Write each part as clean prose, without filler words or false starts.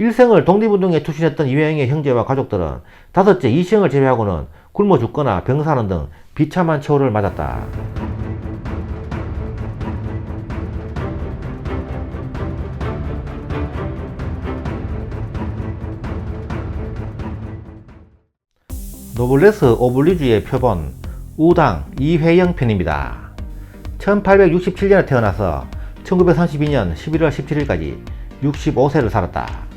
일생을 독립운동에 투신했던 이회영의 형제와 가족들은 다섯째 이시영을 제외하고는 굶어 죽거나 병사하는 등 비참한 처우를 맞았다. 노블레스 오블리주의 표본 우당 이회영 편입니다. 1867년에 태어나서 1932년 11월 17일까지 65세를 살았다.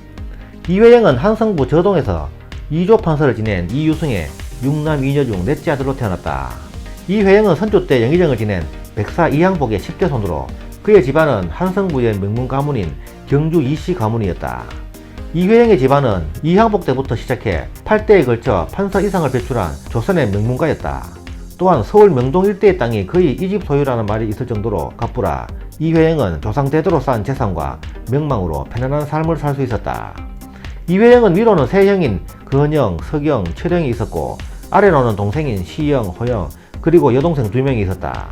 이회영은 한성부 저동에서 2조 판서를 지낸 이유승의 6남 2녀 중 넷째 아들로 태어났다. 이회영은 선조 때 영의정을 지낸 백사 이항복의 10대 손으로 그의 집안은 한성부의 명문 가문인 경주 이씨 가문이었다. 이회영의 집안은 이항복 때부터 시작해 8대에 걸쳐 판서 이상을 배출한 조선의 명문가였다. 또한 서울 명동 일대의 땅이 거의 이 집 소유라는 말이 있을 정도로 갑부라 이회영은 조상 대대로 쌓은 재산과 명망으로 편안한 삶을 살 수 있었다. 이회영은 위로는 세 형인 건영, 석영, 철영이 있었고 아래로는 동생인 시영, 호영, 그리고 여동생 2명이 있었다.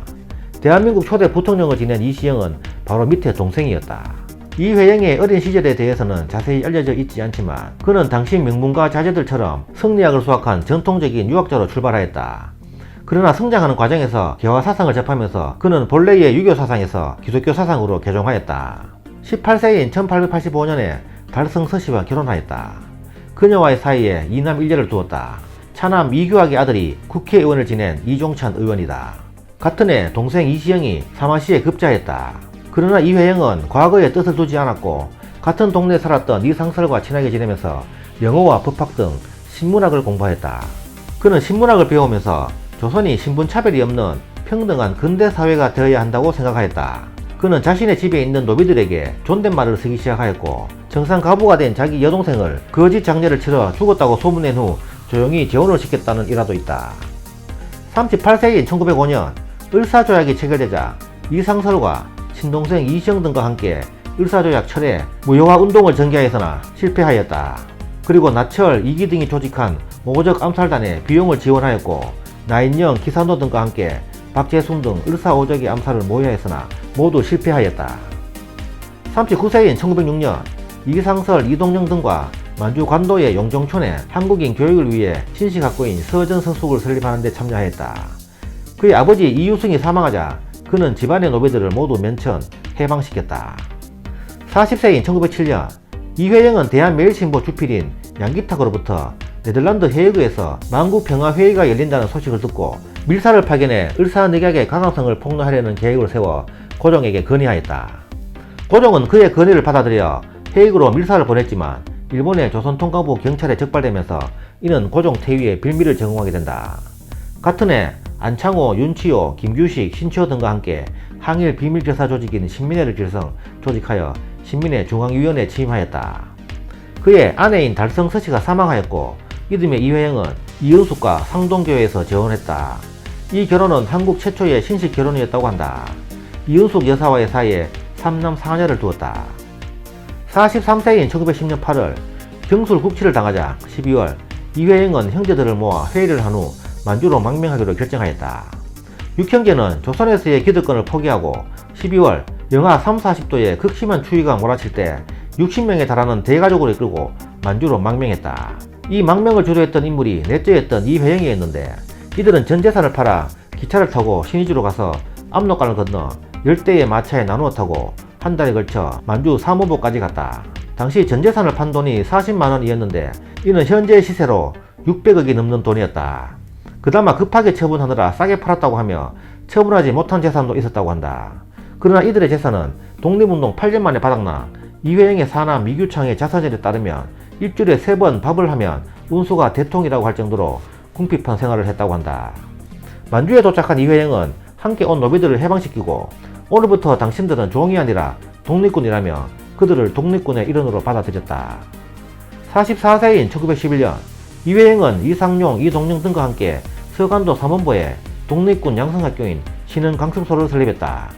대한민국 초대 부통령을 지낸 이시영은 바로 밑에 동생이었다. 이회영의 어린 시절에 대해서는 자세히 알려져 있지 않지만 그는 당시 명문가 자제들처럼 성리학을 수학한 전통적인 유학자로 출발하였다. 그러나 성장하는 과정에서 개화 사상을 접하면서 그는 본래의 유교 사상에서 기독교 사상으로 개종하였다. 18세인 1885년에 달성 서씨와 결혼하였다. 그녀와의 사이에 2남 1녀를 두었다. 차남 이규학의 아들이 국회의원을 지낸 이종찬 의원이다. 같은 해 동생 이시영이 사마시에 급자했다. 그러나 이회영은 과거에 뜻을 두지 않았고 같은 동네에 살았던 이상설과 친하게 지내면서 영어와 법학 등 신문학을 공부하였다. 그는 신문학을 배우면서 조선이 신분차별이 없는 평등한 근대사회가 되어야 한다고 생각하였다. 그는 자신의 집에 있는 노비들에게 존댓말을 쓰기 시작하였고 정상가부가 된 자기 여동생을 거짓 장례를 치러 죽었다고 소문낸 후 조용히 재혼을 시켰다는 일화도 있다. 38세인 1905년 을사조약이 체결되자 이상설과 친동생 이시영 등과 함께 을사조약 철회 무효화 운동을 전개하였으나 실패하였다. 그리고 나철, 이기 등이 조직한 모고적 암살단에 비용을 지원하였고 나인영, 기산도 등과 함께 박재순 등 을사오적의 암살을 모의하였으나 모두 실패하였다. 39세인 1906년 이상설, 이동영 등과 만주 관도의 용종촌에 한국인 교육을 위해 신식학교인 서전서숙을 설립하는 데 참여하였다. 그의 아버지 이유승이 사망하자 그는 집안의 노비들을 모두 면천, 해방시켰다. 40세인 1907년 이회영은 대한매일신보 주필인 양기탁으로부터 네덜란드 헤이그에서 만국평화회의가 열린다는 소식을 듣고 밀사를 파견해 을사늑약의 가강성을 폭로하려는 계획을 세워 고종에게 건의하였다. 고종은 그의 건의를 받아들여 헤이그로 밀사를 보냈지만 일본의 조선통감부 경찰에 적발되면서 이는 고종 퇴위의 빌미를 제공하게 된다. 같은 해 안창호, 윤치호, 김규식, 신치호 등과 함께 항일 비밀교사 조직인 신민회를 조직하여 신민회 중앙위원회에 취임하였다. 그의 아내인 달성 서씨가 사망하였고 이듬해 이회영은 이은숙과 상동교회에서 재혼했다. 이 결혼은 한국 최초의 신식 결혼이었다고 한다. 이은숙 여사와의 사이에 3남 4녀를 두었다. 43세인 1910년 8월 경술 국치를 당하자 12월 이회영은 형제들을 모아 회의를 한 후 만주로 망명하기로 결정하였다. 육형제는 조선에서의 기득권을 포기하고 12월 영하 3, 40도의 극심한 추위가 몰아칠 때 60명에 달하는 대가족을 이끌고 만주로 망명했다. 이 망명을 주도했던 인물이 넷째였던 이회영이었는데 이들은 전 재산을 팔아 기차를 타고 신의주로 가서 압록강을 건너 10대의 마차에 나누어 타고 한 달에 걸쳐 만주 사무보까지 갔다. 당시 전 재산을 판 돈이 40만원이었는데 이는 현재 시세로 600억이 넘는 돈이었다. 그나마 급하게 처분하느라 싸게 팔았다고 하며 처분하지 못한 재산도 있었다고 한다. 그러나 이들의 재산은 독립운동 8년 만에 바닥나 이회영의 사남 미규창의 자서전에 따르면 일주일에 3번 밥을 하면 운수가 대통이라고 할 정도로 궁핍한 생활을 했다고 한다. 만주에 도착한 이회영은 함께 온 노비들을 해방시키고 오늘부터 당신들은 종이 아니라 독립군이라며 그들을 독립군의 일원으로 받아들였다. 44세인 1911년 이회영은 이상용, 이동영 등과 함께 서간도 삼원보에 독립군 양성학교인 신흥강습소를 설립했다.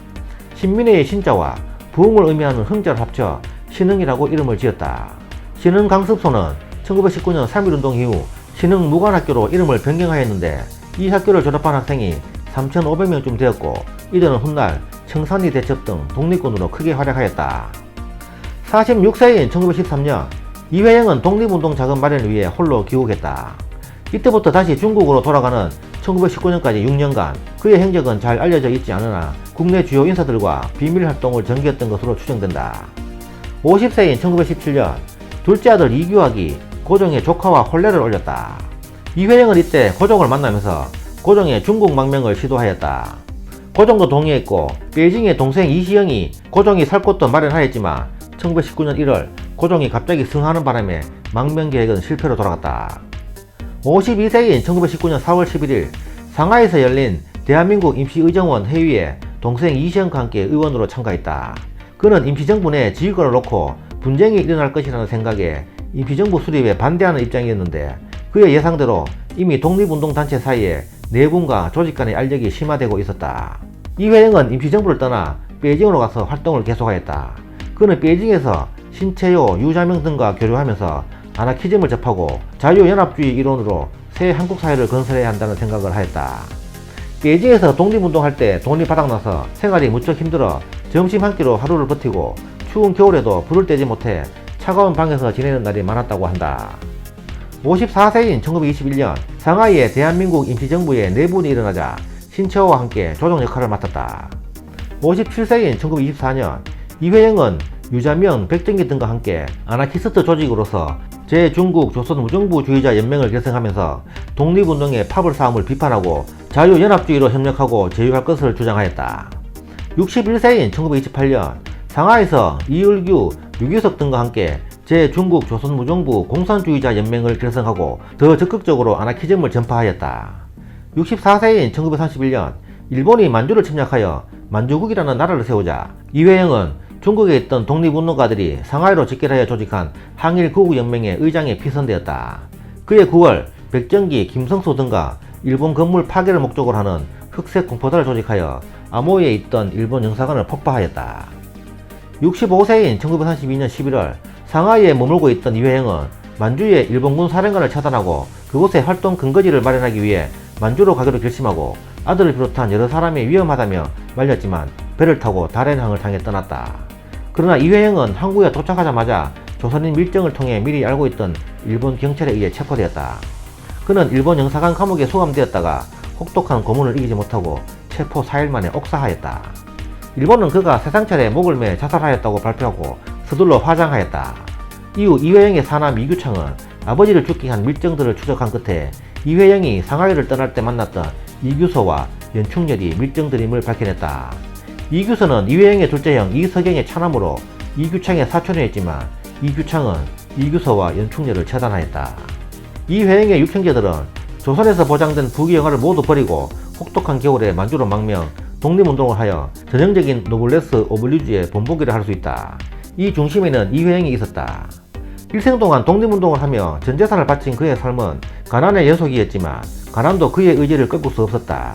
신민회의 신자와 부흥을 의미하는 흥자를 합쳐 신흥이라고 이름을 지었다. 신흥강습소는 1919년 3.1운동 이후 신흥무관학교로 이름을 변경하였는데 이 학교를 졸업한 학생이 3,500명쯤 되었고 이들은 훗날 청산리 대첩 등 독립군으로 크게 활약하였다. 46세인 1913년 이회영은 독립운동 자금 마련을 위해 홀로 귀국했다. 이때부터 다시 중국으로 돌아가는 1919년까지 6년간 그의 행적은 잘 알려져 있지 않으나 국내 주요 인사들과 비밀 활동을 전개했던 것으로 추정된다. 50세인 1917년 둘째 아들 이규학이 고종의 조카와 혼례를 올렸다. 이회영은 이때 고종을 만나면서 고종의 중국 망명을 시도하였다. 고종도 동의했고 베이징의 동생 이시영이 고종이 살 곳도 마련하였지만 1919년 1월 고종이 갑자기 승하하는 바람에 망명 계획은 실패로 돌아갔다. 52세인 1919년 4월 11일 상하이에서 열린 대한민국 임시의정원 회의에 동생 이시영과 함께 의원으로 참가했다. 그는 임시정부 내 지휘권을 놓고 분쟁이 일어날 것이라는 생각에 임시정부 수립에 반대하는 입장이었는데 그의 예상대로 이미 독립운동단체 사이에 내군과 조직 간의 알력이 심화되고 있었다. 이회영은 임시정부를 떠나 베이징으로 가서 활동을 계속하였다. 그는 베이징에서 신채요, 유자명 등과 교류하면서 아나키즘을 접하고 자유연합주의 이론으로 새 한국 사회를 건설해야 한다는 생각을 하였다. 베이징에서 독립운동할 때 돈이 바닥나서 생활이 무척 힘들어 점심 한 끼로 하루를 버티고 추운 겨울에도 불을 떼지 못해 차가운 방에서 지내는 날이 많았다고 한다. 54세인 1921년 상하이에 대한민국 임시정부의 내분이 일어나자 신채호와 함께 조정 역할을 맡았다. 57세인 1924년 이회영은 유자명, 백정기 등과 함께 아나키스트 조직으로서 제중국 조선무정부주의자 연맹을 결성하면서 독립운동의 파벌 싸움을 비판하고 자유연합주의로 협력하고 제휴할 것을 주장하였다. 61세인 1928년 상하이에서 이을규, 유기석 등과 함께 제중국 조선무정부 공산주의자 연맹을 결성하고 더 적극적으로 아나키즘을 전파하였다. 64세인 1931년 일본이 만주를 침략하여 만주국이라는 나라를 세우자 이회영은 중국에 있던 독립운동가들이 상하이로 집결하여 조직한 항일구국연맹의 의장에 피선되었다. 그해 9월 백정기, 김성수 등과 일본 건물 파괴를 목적으로 하는 흑색 공포단을 조직하여 아모이에 있던 일본 영사관을 폭파하였다. 65세인 1932년 11월 상하이에 머물고 있던 이회영은 만주의 일본군 사령관을 차단하고 그곳에 활동 근거지를 마련하기 위해 만주로 가기로 결심하고 아들을 비롯한 여러 사람이 위험하다며 말렸지만 배를 타고 다롄항을 향해 떠났다. 그러나 이회영은 항구에 도착하자마자 조선인 밀정을 통해 미리 알고 있던 일본 경찰에 의해 체포되었다. 그는 일본 영사관 감옥에 수감되었다가 혹독한 고문을 이기지 못하고 체포 4일 만에 옥사하였다. 일본은 그가 세상철에 목을 매 자살하였다고 발표하고 서둘러 화장하였다. 이후 이회영의 사남 이규창은 아버지를 죽게 한 밀정들을 추적한 끝에 이회영이 상하이를 떠날 때 만났던 이규서와 연충렬이 밀정들임을 밝혀냈다. 이규서는 이회영의 둘째 형 이석영의 차남으로 이규창의 사촌이었지만 이규창은 이규서와 연충렬을 처단하였다. 이회영의 육형제들은 조선에서 보장된 부귀영화를 모두 버리고 혹독한 겨울에 만주로 망명, 독립운동을 하여 전형적인 노블레스 오블리주의 본보기를 할 수 있다. 이 중심에는 이회영이 있었다. 일생 동안 독립운동을 하며 전재산을 바친 그의 삶은 가난의 연속이었지만 가난도 그의 의지를 꺾을 수 없었다.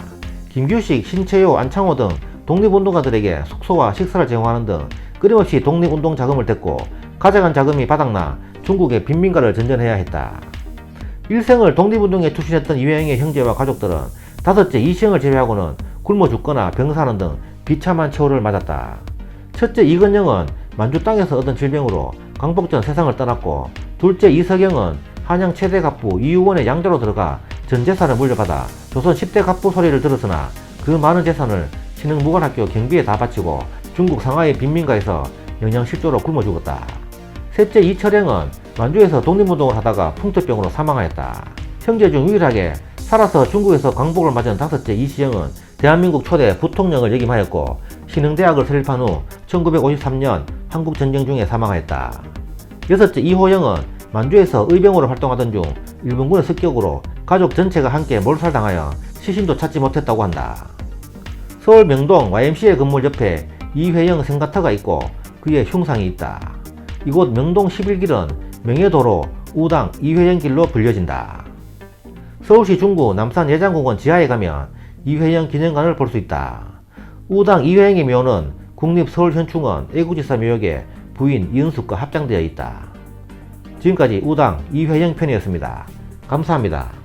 김규식, 신채요, 안창호 등 독립운동가들에게 숙소와 식사를 제공하는 등 끊임없이 독립운동 자금을 댔고 가져간 자금이 바닥나 중국의 빈민가를 전전해야 했다. 일생을 독립운동에 투신했던 이회영의 형제와 가족들은 다섯째 이시영을 제외하고는 굶어 죽거나 병사하는 등 비참한 처우를 맞았다. 첫째 이건영은 만주 땅에서 얻은 질병으로 광복전 세상을 떠났고 둘째 이석영은 한양 최대 갑부 이유원의 양자로 들어가 전 재산을 물려받아 조선 10대 갑부 소리를 들었으나 그 많은 재산을 신흥무관학교 경비에 다 바치고 중국 상하이 빈민가에서 영양실조로 굶어 죽었다. 셋째 이철영은 만주에서 독립운동을 하다가 풍토병으로 사망하였다. 형제 중 유일하게 살아서 중국에서 광복을 맞은 다섯째 이시영은 대한민국 초대 부통령을 역임하였고 신흥대학을 설립한 후 1953년 한국전쟁 중에 사망하였다. 여섯째 이호영은 만주에서 의병으로 활동하던 중 일본군의 습격으로 가족 전체가 함께 몰살당하여 시신도 찾지 못했다고 한다. 서울 명동 YMCA 건물 옆에 이회영 생가터가 있고 그의 흉상이 있다. 이곳 명동 11길은 명예도로 우당 이회영길로 불려진다. 서울시 중구 남산 예장공원 지하에 가면 이회영 기념관을 볼 수 있다. 우당 이회영의 묘는 국립서울현충원 애구지사 묘역에 부인 이은숙과 합장되어 있다. 지금까지 우당 이회영 편이었습니다. 감사합니다.